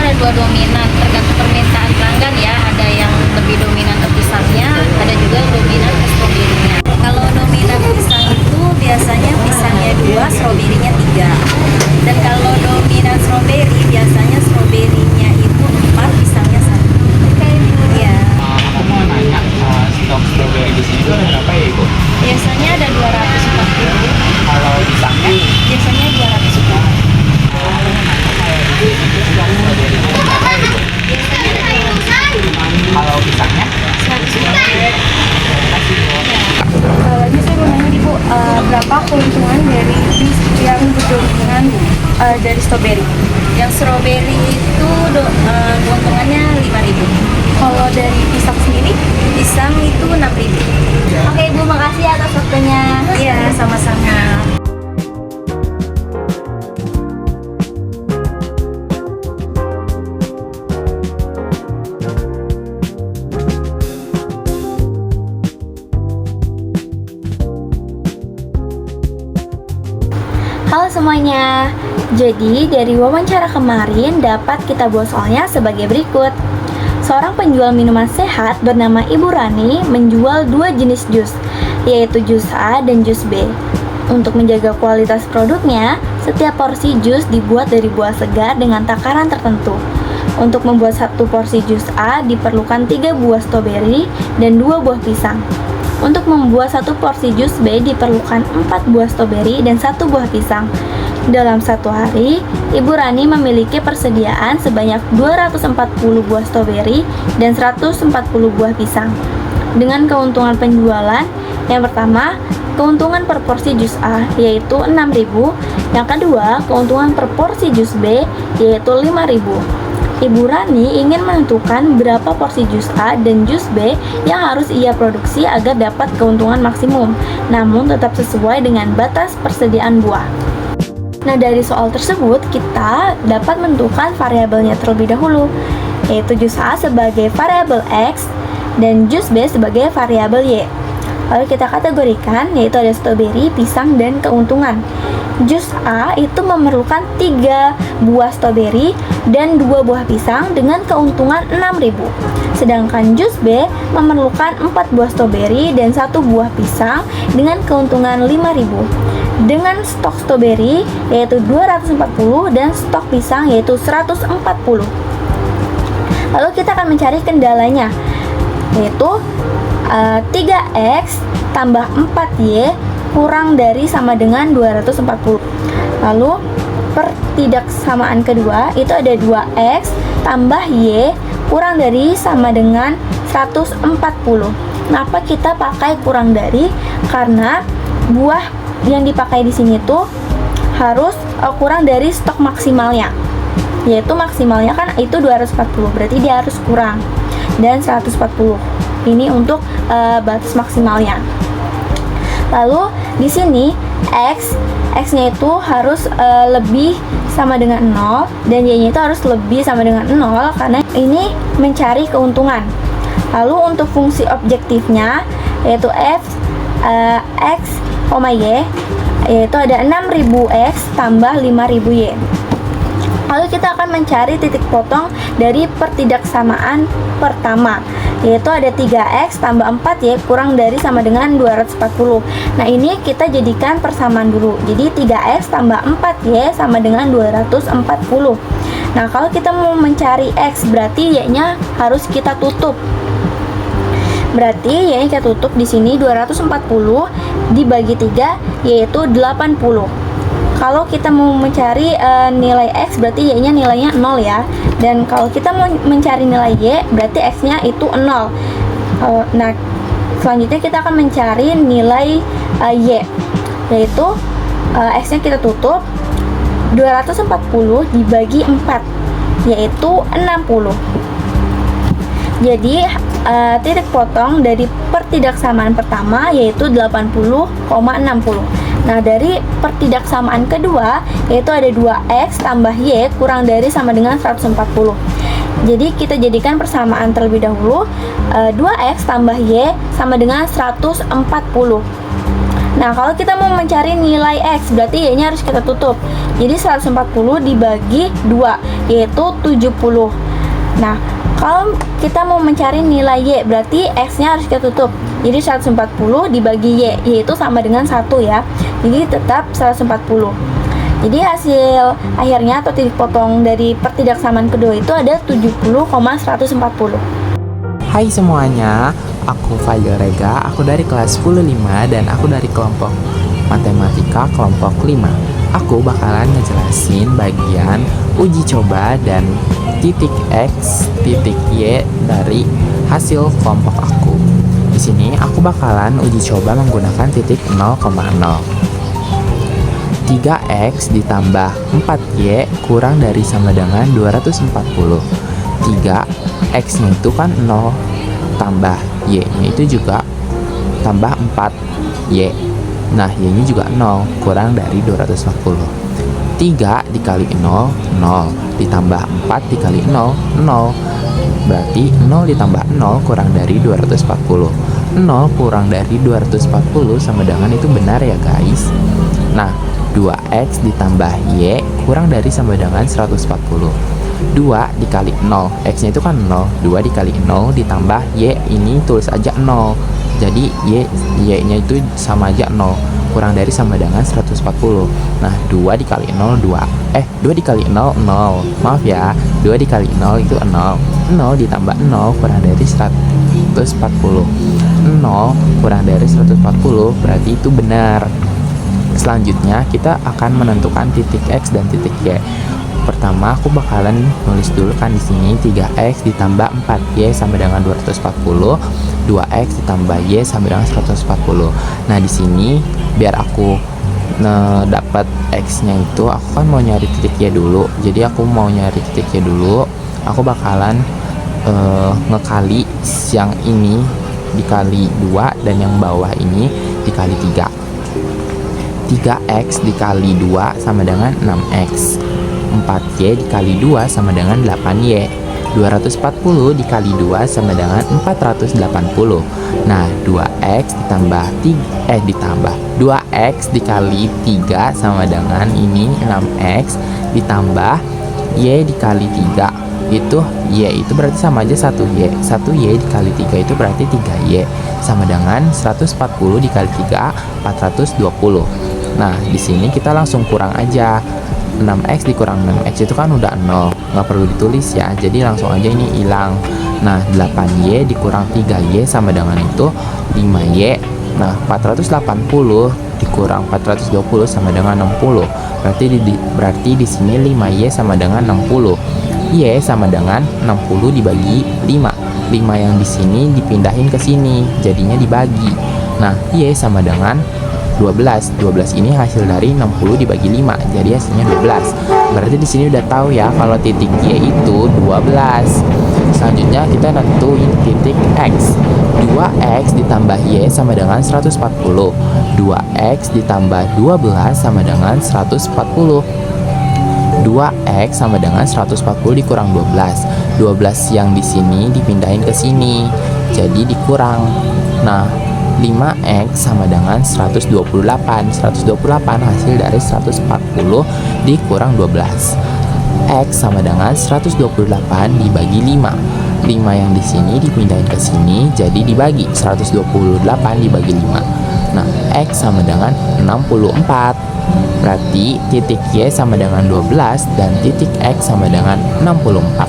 ada dua dominan, tergantung permintaan pelanggan ya. Ada yang lebih dominan ke pisangnya, ada juga yang dominan ke stroberinya. Kalau dominan pisang itu biasanya pisangnya 2, stroberinya 3. Dan kalau dominan stroberi biasanya stroberinya itu 4, pisangnya 1. Iya. Aku mau nanya, stok strawberry di sini tuh ada berapa ya Ibu? Biasanya ada 240. Kalau pisangnya? Biasanya 200 juga. Stok strawberry-nya berapa ya Ibu? Biasanya ada 200. Kalau pisangnya? 100 juga. Terima kasih Bu. Ini saya mau nanya nih Bu, berapa keuntungan dari bis yang berdominan dari stroberi? Yang stroberi itu keuntungannya 5.000. Kalau dari pisang sendiri? Pisang itu 6.000. Oke Bu, makasih atas waktunya. Iya, sama-sama. Halo semuanya. Jadi dari wawancara kemarin dapat kita buat soalnya sebagai berikut. Seorang penjual minuman sehat bernama Ibu Rani menjual 2 jenis jus, yaitu jus A dan jus B. Untuk menjaga kualitas produknya, setiap porsi jus dibuat dari buah segar dengan takaran tertentu. Untuk membuat 1 porsi jus A diperlukan 3 buah stroberi dan 2 buah pisang. Untuk membuat 1 porsi jus B diperlukan 4 buah stroberi dan 1 buah pisang. Dalam 1 hari, Ibu Rani memiliki persediaan sebanyak 240 buah stroberi dan 140 buah pisang. Dengan keuntungan penjualan, yang pertama, keuntungan per porsi jus A yaitu 6.000, yang kedua, keuntungan per porsi jus B yaitu 5.000. Ibu Rani ingin menentukan berapa porsi jus A dan jus B yang harus ia produksi agar dapat keuntungan maksimum, namun tetap sesuai dengan batas persediaan buah. Nah, dari soal tersebut kita dapat menentukan variabelnya terlebih dahulu, yaitu jus A sebagai variabel X dan jus B sebagai variabel Y. Lalu kita kategorikan, yaitu ada stroberi, pisang, dan keuntungan. Jus A itu memerlukan 3 buah stroberi dan 2 buah pisang dengan keuntungan 6.000. Sedangkan jus B memerlukan 4 buah stroberi dan 1 buah pisang dengan keuntungan 5.000. Dengan stok stroberi yaitu 240 dan stok pisang yaitu 140. Lalu kita akan mencari kendalanya, yaitu 3X tambah 4Y kurang dari sama dengan 240. Lalu pertidaksamaan kedua itu ada 2X tambah Y kurang dari sama dengan 140. Kenapa kita pakai kurang dari? Karena buah yang dipakai di sini tuh harus kurang dari stok maksimalnya. Yaitu maksimalnya kan itu 240, berarti dia harus kurang. Dan 140. Ini untuk batas maksimalnya. Lalu di sini X-nya itu harus lebih sama dengan 0 dan Y-nya itu harus lebih sama dengan 0 karena ini mencari keuntungan. Lalu untuk fungsi objektifnya yaitu X, Y yaitu ada 6.000X tambah 5.000Y. Lalu kita akan mencari titik potong dari pertidaksamaan pertama, yaitu ada 3X tambah 4Y kurang dari sama dengan 240. Nah, ini kita jadikan persamaan dulu. Jadi 3X tambah 4Y sama dengan 240. Nah, kalau kita mau mencari X, berarti Y-nya harus kita tutup. Berarti Y-nya kita tutup di sini 240 dibagi 3 yaitu 80. Kalau kita mau mencari nilai X, berarti Y-nya nilainya 0 ya. Dan kalau kita mau mencari nilai Y, berarti X-nya itu 0. Nah, selanjutnya kita akan mencari nilai Y, yaitu X-nya kita tutup 240 dibagi 4, yaitu 60. Jadi titik potong dari pertidaksamaan pertama yaitu 80,60. Nah, dari pertidaksamaan kedua yaitu ada 2X tambah Y kurang dari sama dengan 140. Jadi kita jadikan persamaan terlebih dahulu. 2X tambah Y sama dengan 140. Nah, kalau kita mau mencari nilai X, berarti Y-nya harus kita tutup. Jadi 140 dibagi 2, yaitu 70. Nah, kalau kita mau mencari nilai Y, berarti X-nya harus kita tutup. Jadi 140 dibagi Y, yaitu sama dengan 1 ya. Jadi tetap 140. Jadi hasil akhirnya atau titik potong dari pertidaksamaan kedua itu ada 70,140. Hai semuanya, aku Fadil Rega, aku dari kelas 10-5 dan aku dari kelompok matematika kelompok 5. Aku bakalan ngejelasin bagian uji coba dan titik X, titik Y dari hasil kelompok aku. Di sini aku bakalan uji coba menggunakan titik 0,0. 3X ditambah 4Y kurang dari sama dengan 240. 3X-nya itu kan 0, tambah Y-nya itu juga tambah 4Y. Nah, Y-nya juga 0, kurang dari 240. 3 dikali 0, 0. Ditambah 4 dikali 0, 0. Berarti 0 ditambah 0 kurang dari 240. 0 kurang dari 240 sama dengan itu benar ya guys. Nah, 2X ditambah Y kurang dari sama dengan 140. 2 dikali 0, X nya itu kan 0, 2 dikali 0 ditambah Y, ini tulis aja 0. Jadi Y nya itu sama aja 0, kurang dari sama dengan 140. Nah, 2 dikali 0, 2 dikali 0, 0. Maaf ya, 2 dikali 0 itu 0. 0 ditambah 0 kurang dari 140. 0 kurang dari 140 berarti itu benar. Selanjutnya kita akan menentukan titik X dan titik Y. Pertama aku bakalan nulis dulu kan di sini 3X ditambah 4Y sama dengan 240, 2X ditambah Y sama dengan 140. Nah, di sini biar aku dapat X-nya itu aku kan mau nyari titik Y dulu. Jadi aku mau nyari titik Y dulu. Aku bakalan ngekali yang ini dikali 2 dan yang bawah ini dikali 3. 3X dikali 2 sama dengan 6X. 4Y dikali 2 sama dengan 8Y. 240 dikali 2 sama dengan 480. Nah, 2X ditambah 2X dikali 3 sama dengan ini 6X ditambah Y dikali 3. Itu Y itu berarti sama aja 1Y. 1Y dikali 3 itu berarti 3Y sama dengan 140 dikali 3 420. Nah, di sini kita langsung kurang aja. 6X dikurang 6X itu kan udah 0, nggak perlu ditulis ya, jadi langsung aja ini hilang. Nah, 8Y dikurang 3Y sama dengan itu 5Y. Nah, 480 dikurang 420 sama dengan 60. Berarti di sini 5Y sama dengan 60. Y sama dengan 60 dibagi 5. 5 yang di sini dipindahin ke sini, jadinya dibagi. Nah, Y sama dengan 12. 12 ini hasil dari 60 dibagi 5. Jadi hasilnya 12. Berarti di sini udah tahu ya kalau titik Y itu 12. Selanjutnya kita nentuin titik X. 2X ditambah Y sama dengan 140. 2X ditambah 12 sama dengan 140. 2X sama dengan 140 dikurang 12. 12 yang di sini dipindahin ke sini. Jadi dikurang. Nah, 5X sama dengan 128. 128 hasil dari 140 dikurang 12. X sama dengan 128 dibagi 5. 5 yang di sini dipindahin ke sini jadi dibagi 128 dibagi 5. Nah, X sama dengan 64. Berarti titik Y sama dengan 12 dan titik X sama dengan 64.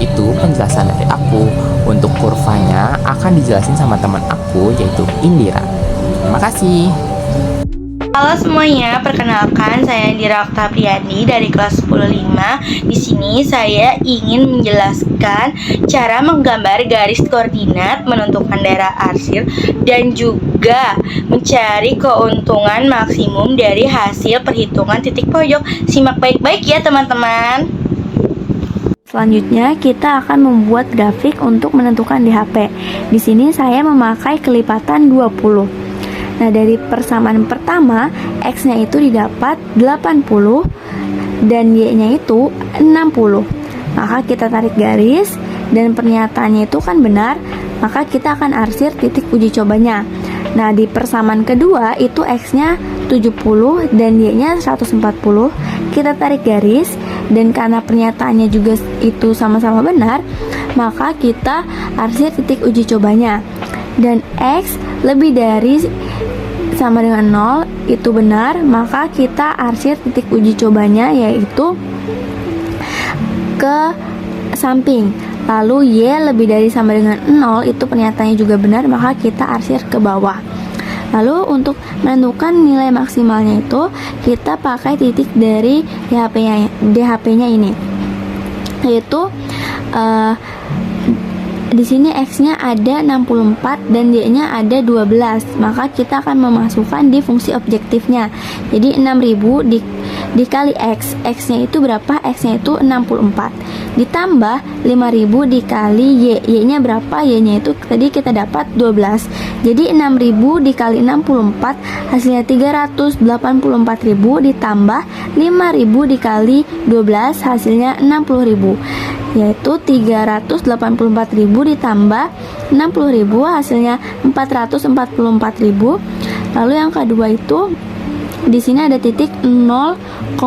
Itu penjelasan dari aku. Untuk kurvanya akan dijelasin sama teman aku yaitu Indira. Terima kasih. Halo semuanya, perkenalkan saya Indira Oktaviani dari kelas 10-5. Di sini saya ingin menjelaskan cara menggambar garis koordinat, menentukan daerah arsir, dan juga mencari keuntungan maksimum dari hasil perhitungan titik pojok. Simak baik-baik ya teman-teman. Selanjutnya kita akan membuat grafik untuk menentukan DHP. Di sini saya memakai kelipatan 20. Nah, dari persamaan pertama, X-nya itu didapat 80 dan Y-nya itu 60. Maka kita tarik garis dan pernyataannya itu kan benar, maka kita akan arsir titik uji cobanya. Nah, di persamaan kedua itu X-nya 70 dan Y-nya 140. Kita tarik garis, dan karena pernyataannya juga itu sama-sama benar, maka kita arsir titik uji cobanya. Dan X lebih dari sama dengan 0 itu benar, maka kita arsir titik uji cobanya yaitu ke samping. Lalu Y lebih dari sama dengan 0 itu pernyataannya juga benar, maka kita arsir ke bawah. Lalu untuk menentukan nilai maksimalnya itu kita pakai titik dari DHP-nya ini, yaitu di sini X-nya ada 64 dan Y-nya ada 12, maka kita akan memasukkan di fungsi objektifnya. Jadi 6000 dikali X, X-nya itu berapa? X-nya itu 64, ditambah 5000 dikali Y, Y-nya berapa? Y-nya itu tadi kita dapat 12. Jadi 6000 dikali 64 hasilnya 384.000, ditambah 5000 dikali 12 hasilnya 60.000, yaitu 384.000 ditambah 60.000 hasilnya 444.000. Lalu yang kedua itu di sini ada titik 0,60.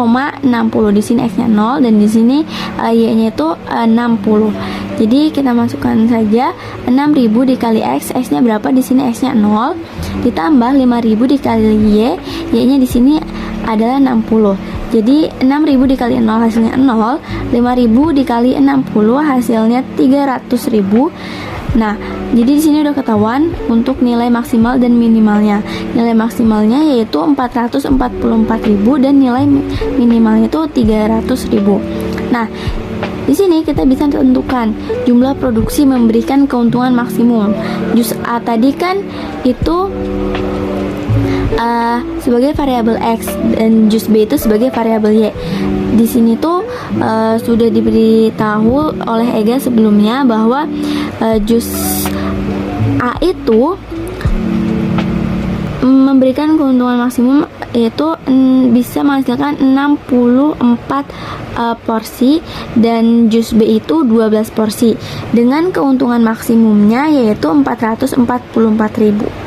Di sini X-nya 0 dan di sini Y-nya itu 60. Jadi kita masukkan saja 6000 dikali X, X-nya berapa? Di sini X-nya 0, ditambah 5000 dikali Y, Y-nya di sini adalah 60. Jadi 6000 dikali 0 hasilnya 0, 5000 dikali 60 hasilnya 300.000. Nah, jadi di sini udah ketahuan untuk nilai maksimal dan minimalnya. Nilai maksimalnya yaitu 444.000 dan nilai minimalnya itu 300.000. Nah, di sini kita bisa tentukan jumlah produksi memberikan keuntungan maksimum. Jus A tadi kan itu sebagai variabel X dan jus B itu sebagai variabel Y. Di sini tuh sudah diberitahu oleh Ega sebelumnya bahwa jus A itu memberikan keuntungan maksimum yaitu bisa menghasilkan 64 porsi dan jus B itu 12 porsi dengan keuntungan maksimumnya yaitu 444.000.